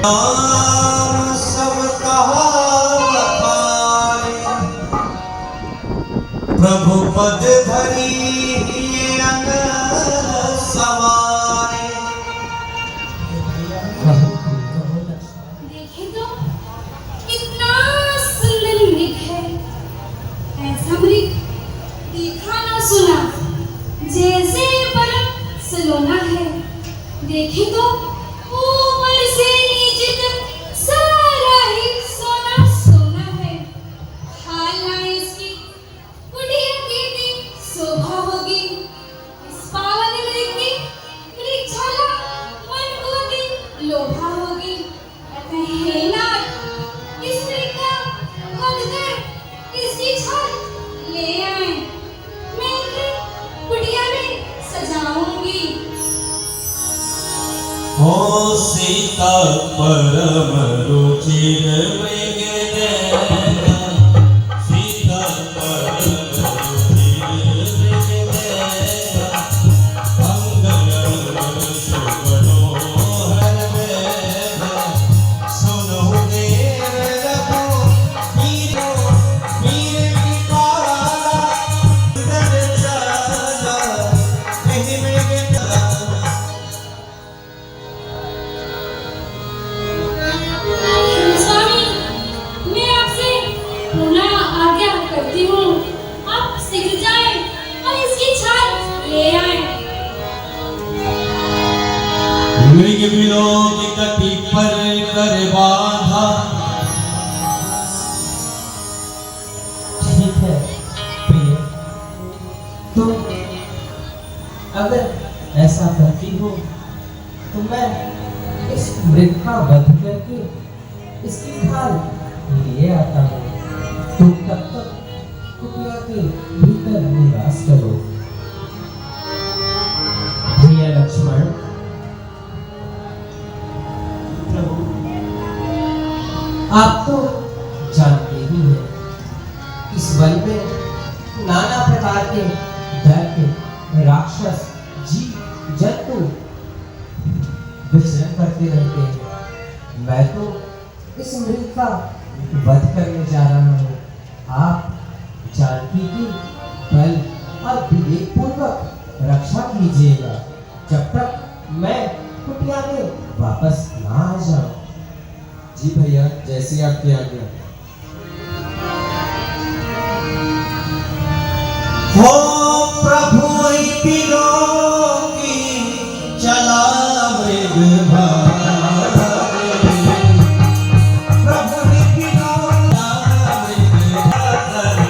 सब कहा बखारे, प्रभु पद धरी अंग सवारे। देखे तो कितना सुंदर मृग है, ऐसा मृग देखा ना सुना, जैसे परम सलोना है। देखे तो ऊपर से नीचे तक सारा ही सोना सोना है। हाला इसकी कुटिया कीर्ति शोभा होगी, इस पावन मृग की मृगछाला मन को दी लोभा होगी। अतः हे नाथ, इस मृग का वध कर इसकी छाल ले आए, मैं इसे कुटिया में सजाऊंगी। हो सीता परम रुचिर मृग देगा, सीता परम रुचिर मृग देगा, अंग अंग सुमनोहर वेगा। सुनहु देव रघु वीरो वीर विकारा, दर चला एहि मृग स्वामी, मैं आपसे पुनः आज्ञा करती हूँ, आप शीघ्र जाएं और इसकी छाल ले आएं। मृग विलोक कटि पर कर बाधा। ठीक है प्रिय, तो अगर ऐसा करती हो तो मैं इस मृग का वध करके इसकी खाल ले आता हूँ। तुम तब तक कुटिया के भीतर निवास करो। भैया लक्ष्मण, प्रभु आप तो जानते ही हैं, इस वन में नाना प्रकार के दैत्य राक्षस जीव जंतु विचरण करते रहते हैं। मैं तो इस मृग का वध करने जा रहा हूँ। आप जानकी की बल और विवेक पूर्वक रक्षा कीजिएगा, जब तक मैं कुटिया में वापस ना आ जाऊं। जी भैया, जैसी आपकी आज्ञा। हो प्रभु की चला मृग भारे, प्रभु की चला मृग भारे,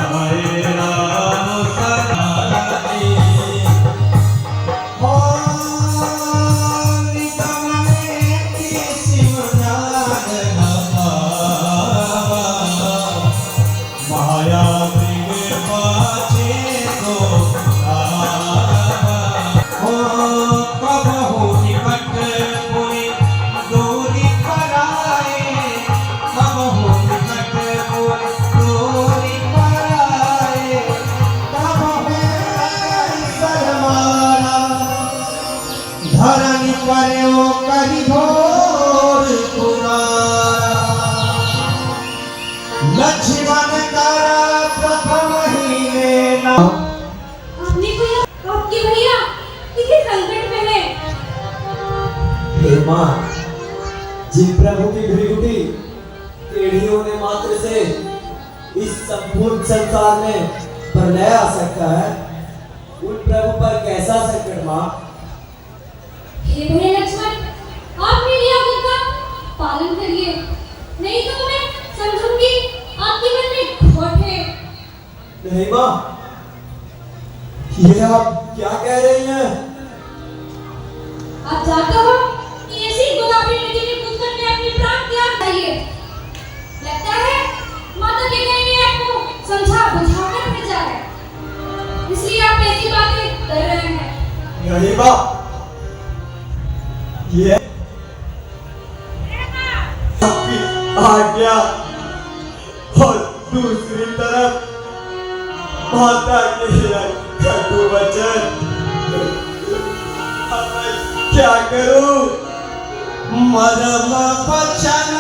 आए राम सहारे। हो निगम में किसी नाग न पावा, माया मृग पाछे को आवा। हो कबहु निकट पुनि दूरी पराए, कबहु निकट पुनि दूरी पराए, तब है सरमारा धरनी पर्यो करि घोर पुरारा। लक्ष्मण करा प्रथम ही लेना। आपने भैया, आपके भैया किसी संकट में है। हे माँ, जिन प्रभु की भृगुटी टेढ़ी होने मात्र से इस संपूर्ण संसार में प्रलय आ सकता है, उन प्रभु पर कैसा संकट माँ? हे भैया लक्ष्मण, आप मेरी आज्ञा का पालन करिए, नहीं तो मैं समझूंगी आपके मन में खोट है। नहीं माँ, ये आप क्या कह रही हैं? आप जानते हो कि ऐसी गोदावरी नदी में कूदकर मैं अपने प्राण त्याग दिए। लगता है माता के कहने आपको समझा बुझा कर भेजा है, इसलिए आप ऐसी बातें कर रहे हैं। नहीं माँ, ये आपकी आज्ञा और दूसरी तरफ माता के कटु वचन। क्या करूं? मरम बचन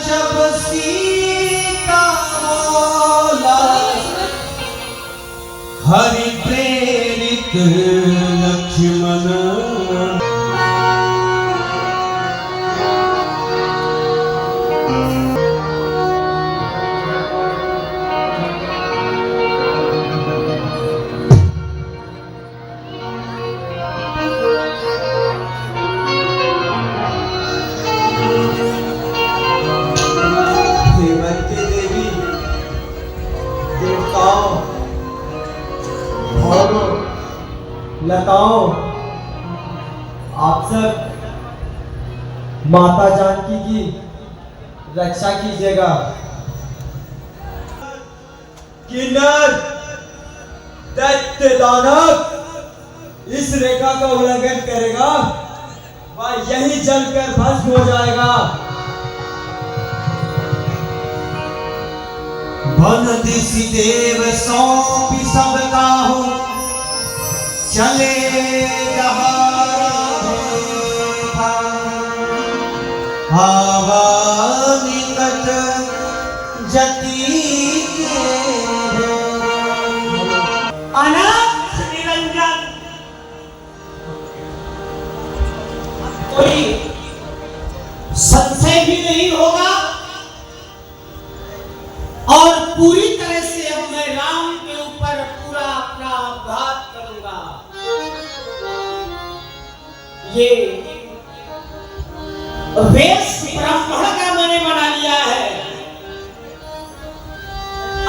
जब सीता बोला, हरि प्रेरित लक्ष्मण। हेमंत की देवी, देवताओं और लताओं, आप सब माता जानकी की रक्षा कीजिएगा। किन्नर, दैत्य दानव इस रेखा का उल्लंघन करेगा, वह यही जलकर भस्म हो जाएगा। बन दिशि देव सौंपी सब काहू, चले आवा निकट जति के अनंत निरंजन। कोई संशय भी नहीं होगा और पूरी तरह से अब मैं राम के ऊपर पूरा अपना आघात करूंगा। ये वेश ब्राह्मण का मैंने बना लिया है।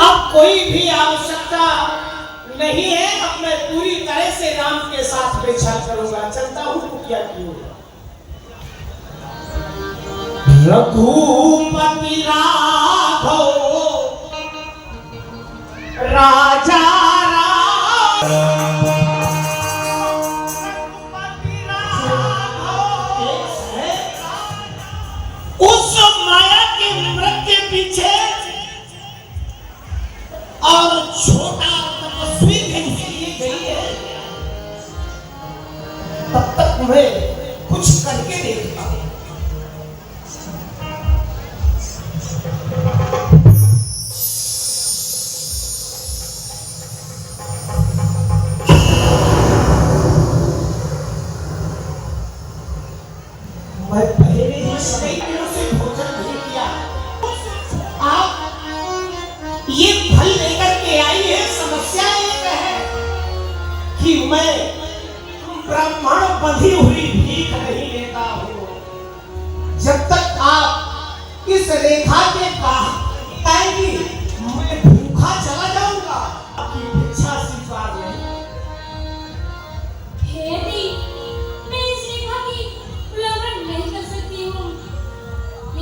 अब कोई भी आवश्यकता नहीं है, अब मैं पूरी तरह से राम के साथ बेछल करूंगा। चलता हूं कुटिया की ओर। रघुपति राघव राजा उस माया के मृत के पीछे और छोटा तपस्वी के लिए गई है। तब तक तुम्हें कुछ करके देखता हूं। मैं पहले ही कई दिनों से भोजन नहीं किया। आप ये फल लेकर के आई है। समस्या एक है कि मैं ब्राह्मण बंधी हुई भीख नहीं लेता हूँ। जब तक आप इस रेखा के बाहर आएंगी, मैं भूखा चला जाऊंगा। आपकी भिक्षा स्वीकार नहीं। खेती, मैं इस रेखा की उल्लंघन नहीं कर सकती हूँ।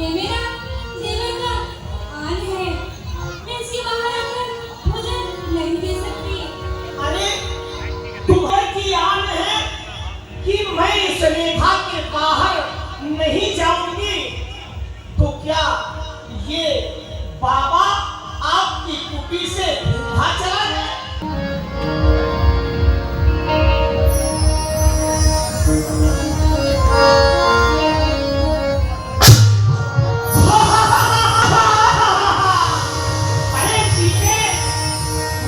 ये मेरा जीवन का आन है। मैं इसके बाहर आकर भोजन नहीं दे सकती। अरे तुम्हारी आन है कि मैं इस रेखा के बाहर नहीं जाऊंगी, तो क्या ये बाबा आपकी कुटी से भूखा चला है? अरे सीते,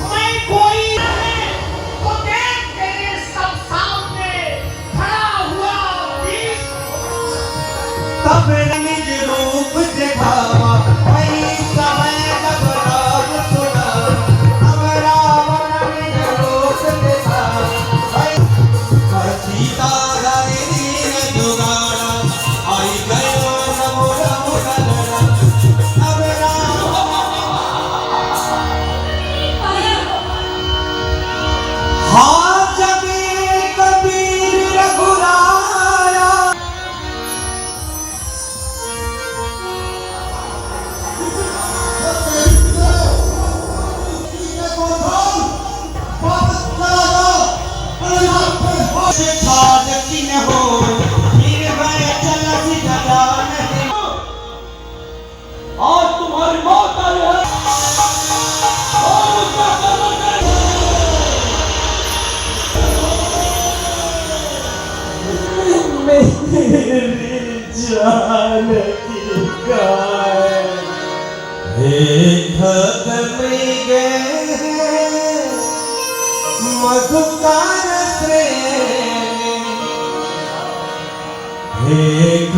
मैं कोई नहीं, तो देख तेरे सब सामने खड़ा हुआ विष। तब निज रूप दिखावा, वही समय जानकी गाय। एक मृगे मधुकार श्रेणी, एक